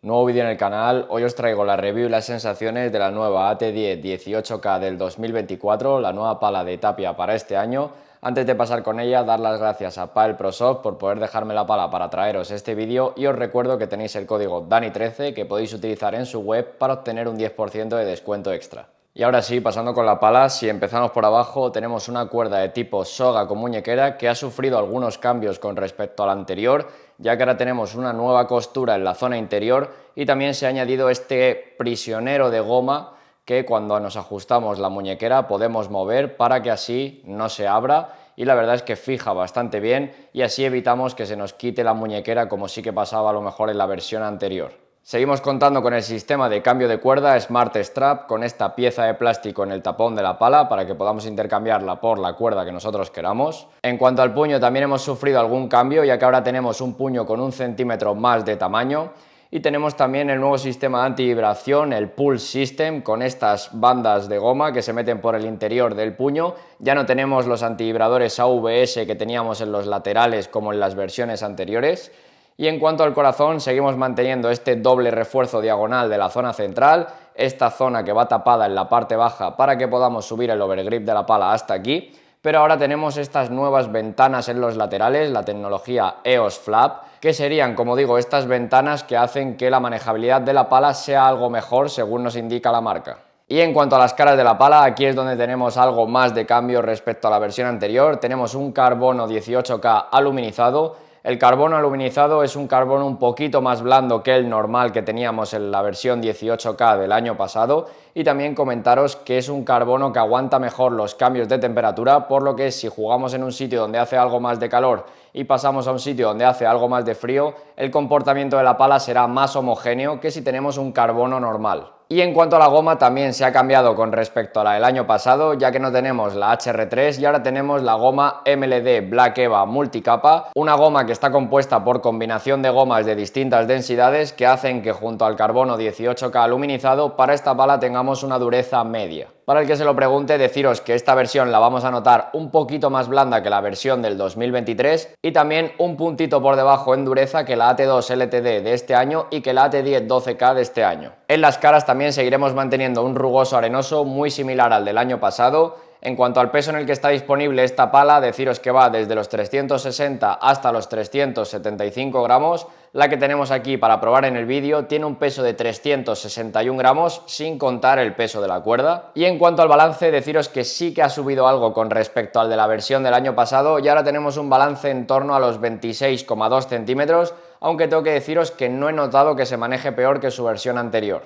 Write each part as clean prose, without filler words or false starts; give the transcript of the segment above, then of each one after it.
Nuevo vídeo en el canal. Hoy os traigo la review y las sensaciones de la nueva AT10 18K del 2024, la nueva pala de Tapia para este año. Antes de pasar con ella, dar las gracias a Pael ProSoft por poder dejarme la pala para traeros este vídeo y os recuerdo que tenéis el código DANI13 que podéis utilizar en su web para obtener un 10% de descuento extra. Y ahora sí, pasando con la pala, si empezamos por abajo, tenemos una cuerda de tipo soga con muñequera que ha sufrido algunos cambios con respecto a la anterior, ya que ahora tenemos una nueva costura en la zona interior y también se ha añadido este prisionero de goma que cuando nos ajustamos la muñequera podemos mover para que así no se abra, y la verdad es que fija bastante bien y así evitamos que se nos quite la muñequera como sí que pasaba a lo mejor en la versión anterior. Seguimos contando con el sistema de cambio de cuerda Smart Strap con esta pieza de plástico en el tapón de la pala para que podamos intercambiarla por la cuerda que nosotros queramos. En cuanto al puño, también hemos sufrido algún cambio, ya que ahora tenemos un puño con 1 centímetro más de tamaño y tenemos también el nuevo sistema de antivibración, el Pulse System, con estas bandas de goma que se meten por el interior del puño. Ya no tenemos los antivibradores AVS que teníamos en los laterales como en las versiones anteriores. Y en cuanto al corazón, seguimos manteniendo este doble refuerzo diagonal de la zona central, esta zona que va tapada en la parte baja para que podamos subir el overgrip de la pala hasta aquí, pero ahora tenemos estas nuevas ventanas en los laterales, la tecnología EOS Flap, que serían, como digo, estas ventanas que hacen que la manejabilidad de la pala sea algo mejor según nos indica la marca. Y en cuanto a las caras de la pala, aquí es donde tenemos algo más de cambio respecto a la versión anterior. Tenemos un carbono 18K aluminizado. El carbono aluminizado es un carbono un poquito más blando que el normal que teníamos en la versión 18K del año pasado, y también comentaros que es un carbono que aguanta mejor los cambios de temperatura, por lo que si jugamos en un sitio donde hace algo más de calor y pasamos a un sitio donde hace algo más de frío, el comportamiento de la pala será más homogéneo que si tenemos un carbono normal. Y en cuanto a la goma, también se ha cambiado con respecto a la del año pasado, ya que no tenemos la HR3 y ahora tenemos la goma MLD Black Eva Multicapa, una goma que está compuesta por combinación de gomas de distintas densidades que hacen que junto al carbono 18K aluminizado para esta pala tengamos una dureza media. Para el que se lo pregunte, deciros que esta versión la vamos a notar un poquito más blanda que la versión del 2023 y también un puntito por debajo en dureza que la AT2 LTD de este año y que la AT10 12K de este año. En las caras también seguiremos manteniendo un rugoso arenoso muy similar al del año pasado. En cuanto al peso en el que está disponible esta pala, deciros que va desde los 360 hasta los 375 gramos. La que tenemos aquí para probar en el vídeo tiene un peso de 361 gramos sin contar el peso de la cuerda. Y en cuanto al balance, deciros que sí que ha subido algo con respecto al de la versión del año pasado y ahora tenemos un balance en torno a los 26,2 centímetros, aunque tengo que deciros que no he notado que se maneje peor que su versión anterior.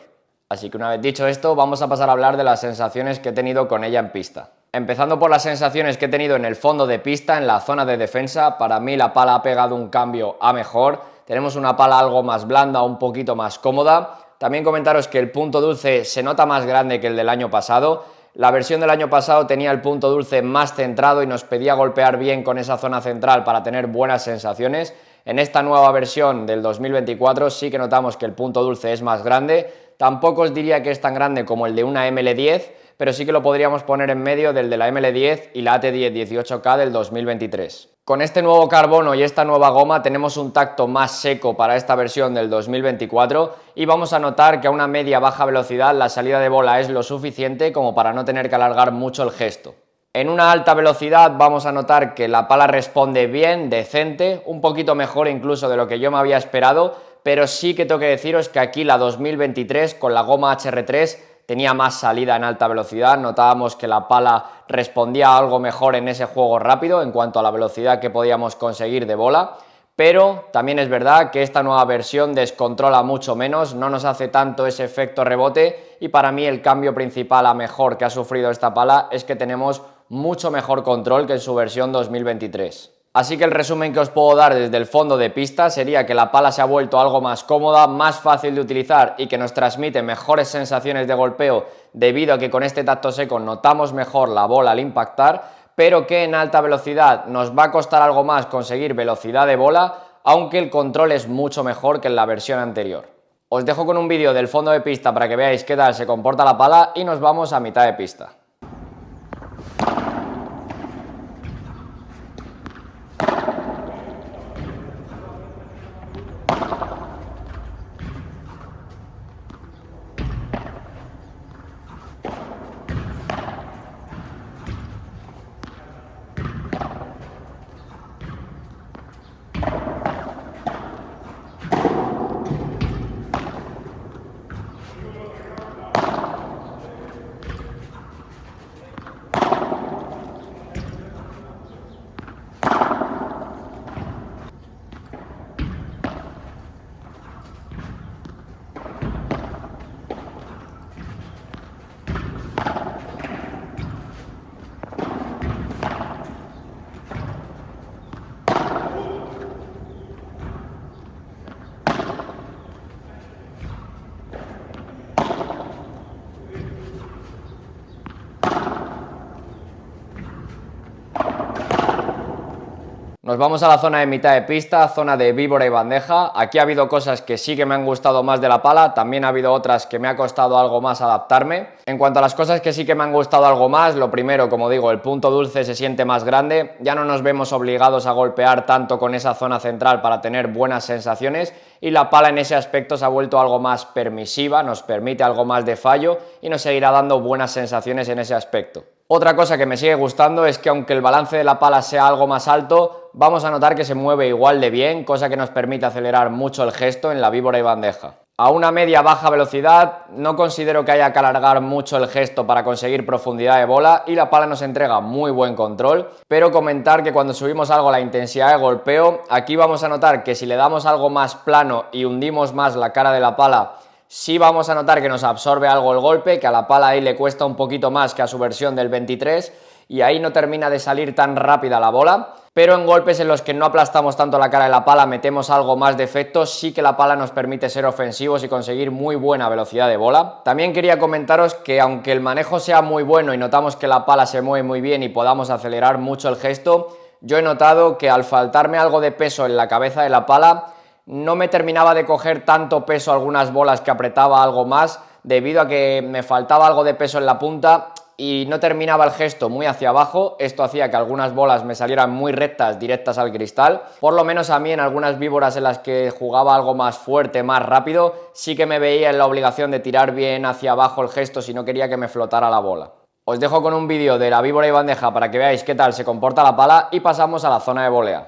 Así que una vez dicho esto, vamos a pasar a hablar de las sensaciones que he tenido con ella en pista. Empezando por las sensaciones que he tenido en el fondo de pista, en la zona de defensa, para mí la pala ha pegado un cambio a mejor. Tenemos una pala algo más blanda, un poquito más cómoda. También comentaros que el punto dulce se nota más grande que el del año pasado. La versión del año pasado tenía el punto dulce más centrado y nos pedía golpear bien con esa zona central para tener buenas sensaciones. En esta nueva versión del 2024 sí que notamos que el punto dulce es más grande. Tampoco os diría que es tan grande como el de una ML10, pero sí que lo podríamos poner en medio del de la ML10 y la AT10 18K del 2023. Con este nuevo carbono y esta nueva goma tenemos un tacto más seco para esta versión del 2024 y vamos a notar que a una media-baja velocidad la salida de bola es lo suficiente como para no tener que alargar mucho el gesto. En una alta velocidad vamos a notar que la pala responde bien, decente, un poquito mejor incluso de lo que yo me había esperado, pero sí que tengo que deciros que aquí la 2023 con la goma HR3 tenía más salida en alta velocidad, notábamos que la pala respondía algo mejor en ese juego rápido en cuanto a la velocidad que podíamos conseguir de bola, pero también es verdad que esta nueva versión descontrola mucho menos, no nos hace tanto ese efecto rebote y para mí el cambio principal a mejor que ha sufrido esta pala es que tenemos mucho mejor control que en su versión 2023. Así que el resumen que os puedo dar desde el fondo de pista sería que la pala se ha vuelto algo más cómoda, más fácil de utilizar y que nos transmite mejores sensaciones de golpeo debido a que con este tacto seco notamos mejor la bola al impactar, pero que en alta velocidad nos va a costar algo más conseguir velocidad de bola, aunque el control es mucho mejor que en la versión anterior. Os dejo con un vídeo del fondo de pista para que veáis qué tal se comporta la pala y nos vamos a mitad de pista. Nos vamos a la zona de mitad de pista, zona de víbora y bandeja. Aquí ha habido cosas que sí que me han gustado más de la pala, también ha habido otras que me ha costado algo más adaptarme. En cuanto a las cosas que sí que me han gustado algo más, lo primero, como digo, el punto dulce se siente más grande, ya no nos vemos obligados a golpear tanto con esa zona central para tener buenas sensaciones, y la pala en ese aspecto se ha vuelto algo más permisiva, nos permite algo más de fallo y nos seguirá dando buenas sensaciones en ese aspecto. Otra cosa que me sigue gustando es que aunque el balance de la pala sea algo más alto, vamos a notar que se mueve igual de bien, cosa que nos permite acelerar mucho el gesto en la víbora y bandeja. A una media baja velocidad no considero que haya que alargar mucho el gesto para conseguir profundidad de bola y la pala nos entrega muy buen control, pero comentar que cuando subimos algo la intensidad de golpeo, aquí vamos a notar que si le damos algo más plano y hundimos más la cara de la pala, sí vamos a notar que nos absorbe algo el golpe, que a la pala ahí le cuesta un poquito más que a su versión del 23 y ahí no termina de salir tan rápida la bola, pero en golpes en los que no aplastamos tanto la cara de la pala, metemos algo más de efecto, sí que la pala nos permite ser ofensivos y conseguir muy buena velocidad de bola. También quería comentaros que aunque el manejo sea muy bueno y notamos que la pala se mueve muy bien y podamos acelerar mucho el gesto, yo he notado que al faltarme algo de peso en la cabeza de la pala, no me terminaba de coger tanto peso algunas bolas que apretaba algo más, debido a que me faltaba algo de peso en la punta y no terminaba el gesto muy hacia abajo. Esto hacía que algunas bolas me salieran muy rectas, directas al cristal. Por lo menos a mí en algunas víboras en las que jugaba algo más fuerte, más rápido, sí que me veía en la obligación de tirar bien hacia abajo el gesto si no quería que me flotara la bola. Os dejo con un vídeo de la víbora y bandeja para que veáis qué tal se comporta la pala y pasamos a la zona de volea.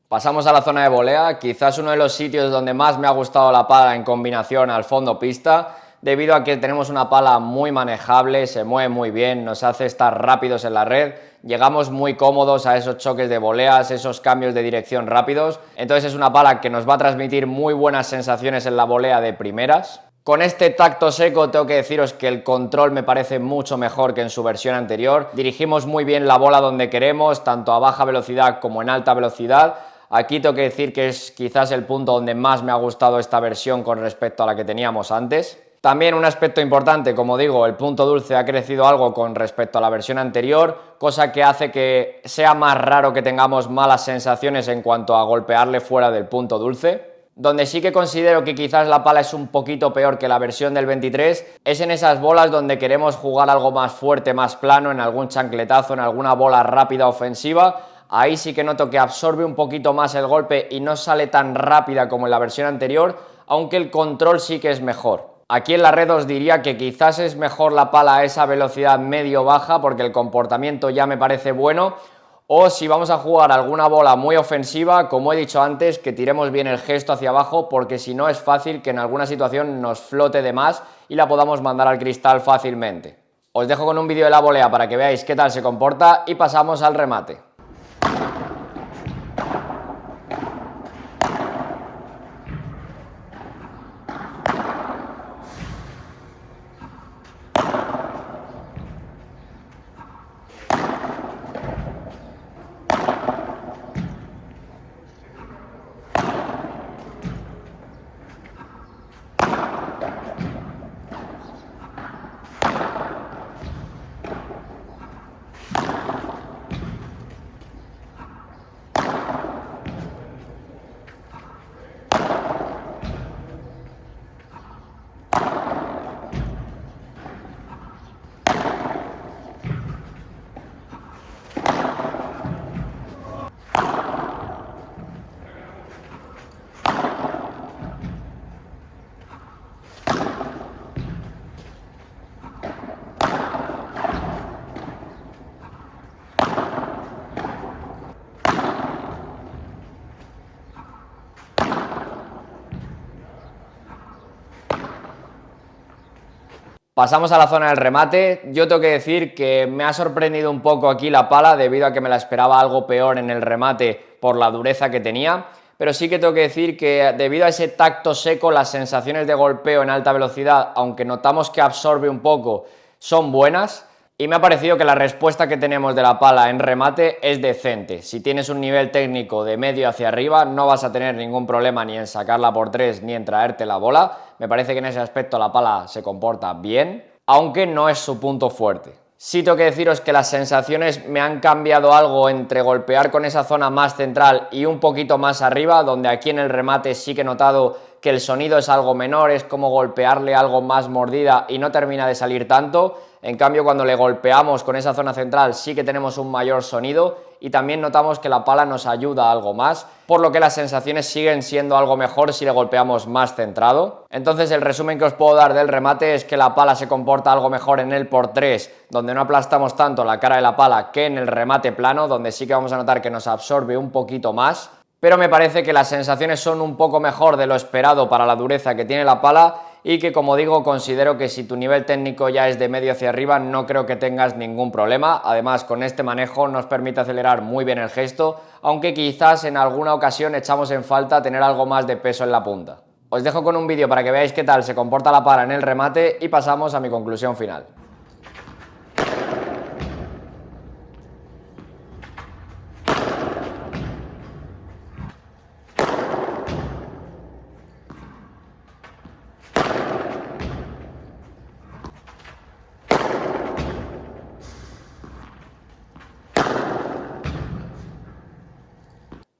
Pasamos a la zona de volea, quizás uno de los sitios donde más me ha gustado la pala en combinación al fondo pista, debido a que tenemos una pala muy manejable, se mueve muy bien, nos hace estar rápidos en la red, llegamos muy cómodos a esos choques de voleas, esos cambios de dirección rápidos, entonces es una pala que nos va a transmitir muy buenas sensaciones en la volea de primeras. Con este tacto seco tengo que deciros que el control me parece mucho mejor que en su versión anterior, dirigimos muy bien la bola donde queremos, tanto a baja velocidad como en alta velocidad. Aquí tengo que decir que es quizás el punto donde más me ha gustado esta versión con respecto a la que teníamos antes. También un aspecto importante, como digo, el punto dulce ha crecido algo con respecto a la versión anterior, cosa que hace que sea más raro que tengamos malas sensaciones en cuanto a golpearle fuera del punto dulce. Donde sí que considero que quizás la pala es un poquito peor que la versión del 23 es en esas bolas donde queremos jugar algo más fuerte, más plano, en algún chancletazo, en alguna bola rápida ofensiva. Ahí sí que noto que absorbe un poquito más el golpe y no sale tan rápida como en la versión anterior, aunque el control sí que es mejor. Aquí en la red os diría que quizás es mejor la pala a esa velocidad medio-baja porque el comportamiento ya me parece bueno, o si vamos a jugar alguna bola muy ofensiva, como he dicho antes, que tiremos bien el gesto hacia abajo porque si no es fácil que en alguna situación nos flote de más y la podamos mandar al cristal fácilmente. Os dejo con un vídeo de la volea para que veáis qué tal se comporta y pasamos al remate. Pasamos a la zona del remate. Yo tengo que decir que me ha sorprendido un poco aquí la pala debido a que me la esperaba algo peor en el remate por la dureza que tenía, pero sí que tengo que decir que debido a ese tacto seco las sensaciones de golpeo en alta velocidad, aunque notamos que absorbe un poco, son buenas. Y me ha parecido que la respuesta que tenemos de la pala en remate es decente. Si tienes un nivel técnico de medio hacia arriba, no vas a tener ningún problema ni en sacarla por 3 ni en traerte la bola. Me parece que en ese aspecto la pala se comporta bien, aunque no es su punto fuerte. Sí tengo que deciros que las sensaciones me han cambiado algo entre golpear con esa zona más central y un poquito más arriba, donde aquí en el remate sí que he notado que el sonido es algo menor, es como golpearle algo más mordida y no termina de salir tanto. En cambio, cuando le golpeamos con esa zona central sí que tenemos un mayor sonido y también notamos que la pala nos ayuda algo más, por lo que las sensaciones siguen siendo algo mejor si le golpeamos más centrado. Entonces el resumen que os puedo dar del remate es que la pala se comporta algo mejor en el por 3, donde no aplastamos tanto la cara de la pala, que en el remate plano, donde sí que vamos a notar que nos absorbe un poquito más. Pero me parece que las sensaciones son un poco mejor de lo esperado para la dureza que tiene la pala y que, como digo, considero que si tu nivel técnico ya es de medio hacia arriba no creo que tengas ningún problema. Además, con este manejo nos permite acelerar muy bien el gesto, aunque quizás en alguna ocasión echamos en falta tener algo más de peso en la punta. Os dejo con un vídeo para que veáis qué tal se comporta la pala en el remate y pasamos a mi conclusión final.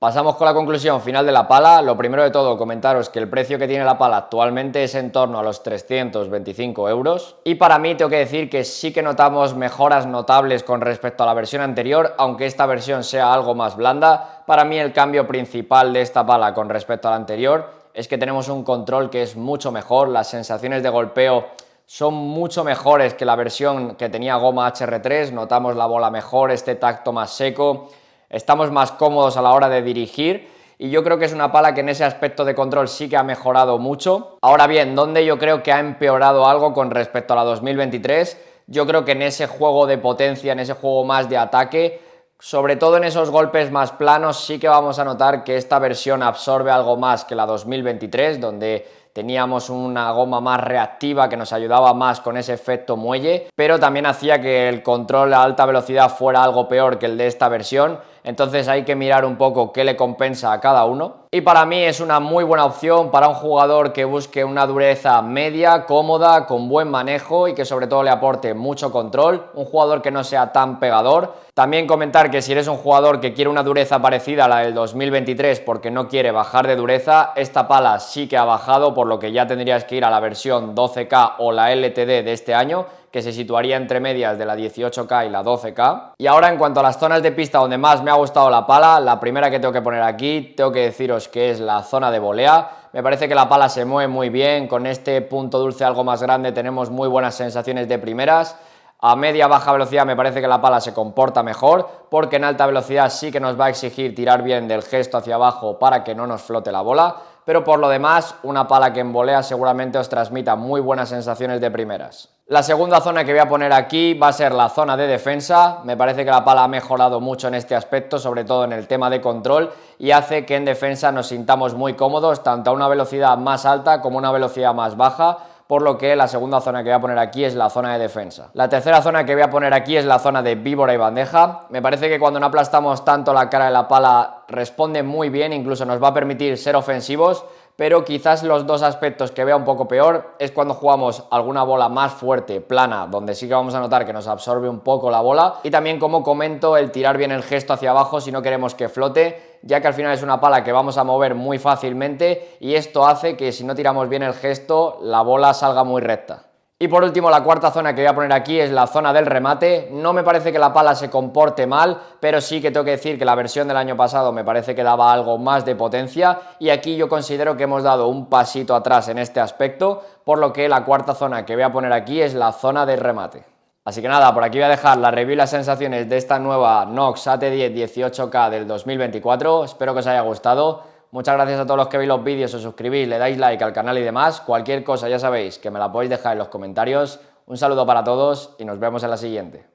Pasamos con la conclusión final de la pala. Lo primero de todo, comentaros que el precio que tiene la pala actualmente es en torno a los 325 euros. Y para mí tengo que decir que sí que notamos mejoras notables con respecto a la versión anterior, aunque esta versión sea algo más blanda. Para mí el cambio principal de esta pala con respecto a la anterior es que tenemos un control que es mucho mejor, las sensaciones de golpeo son mucho mejores que la versión que tenía goma HR3, notamos la bola mejor, este tacto más seco. Estamos más cómodos a la hora de dirigir y yo creo que es una pala que en ese aspecto de control sí que ha mejorado mucho. Ahora bien, donde yo creo que ha empeorado algo con respecto a la 2023, yo creo que en ese juego de potencia, en ese juego más de ataque, sobre todo en esos golpes más planos, sí que vamos a notar que esta versión absorbe algo más que la 2023, donde teníamos una goma más reactiva que nos ayudaba más con ese efecto muelle, pero también hacía que el control a alta velocidad fuera algo peor que el de esta versión. Entonces hay que mirar un poco qué le compensa a cada uno. Y para mí es una muy buena opción para un jugador que busque una dureza media, cómoda, con buen manejo y que sobre todo le aporte mucho control. Un jugador que no sea tan pegador. También comentar que si eres un jugador que quiere una dureza parecida a la del 2023 porque no quiere bajar de dureza, esta pala sí que ha bajado, por lo que ya tendrías que ir a la versión 12K o la LTD de este año, que se situaría entre medias de la 18K y la 12K. Y ahora, en cuanto a las zonas de pista donde más me ha gustado la pala, la primera que tengo que poner aquí, tengo que deciros que es la zona de volea. Me parece que la pala se mueve muy bien, con este punto dulce algo más grande tenemos muy buenas sensaciones de primeras. A media-baja velocidad me parece que la pala se comporta mejor, porque en alta velocidad sí que nos va a exigir tirar bien del gesto hacia abajo para que no nos flote la bola, pero por lo demás, una pala que en volea seguramente os transmita muy buenas sensaciones de primeras. La segunda zona que voy a poner aquí va a ser la zona de defensa. Me parece que la pala ha mejorado mucho en este aspecto, sobre todo en el tema de control, y hace que en defensa nos sintamos muy cómodos, tanto a una velocidad más alta como a una velocidad más baja, por lo que la segunda zona que voy a poner aquí es la zona de defensa. La tercera zona que voy a poner aquí es la zona de víbora y bandeja. Me parece que cuando no aplastamos tanto la cara de la pala responde muy bien, incluso nos va a permitir ser ofensivos, pero quizás los dos aspectos que vea un poco peor es cuando jugamos alguna bola más fuerte, plana, donde sí que vamos a notar que nos absorbe un poco la bola, y también, como comento, el tirar bien el gesto hacia abajo si no queremos que flote, ya que al final es una pala que vamos a mover muy fácilmente y esto hace que si no tiramos bien el gesto la bola salga muy recta. Y por último, la cuarta zona que voy a poner aquí es la zona del remate. No me parece que la pala se comporte mal, pero sí que tengo que decir que la versión del año pasado me parece que daba algo más de potencia y aquí yo considero que hemos dado un pasito atrás en este aspecto, por lo que la cuarta zona que voy a poner aquí es la zona del remate. Así que nada, por aquí voy a dejar la review y las sensaciones de esta nueva Nox AT10 18K del 2024. Espero que os haya gustado. Muchas gracias a todos los que veis los vídeos, os suscribís, le dais like al canal y demás. Cualquier cosa ya sabéis que me la podéis dejar en los comentarios. Un saludo para todos y nos vemos en la siguiente.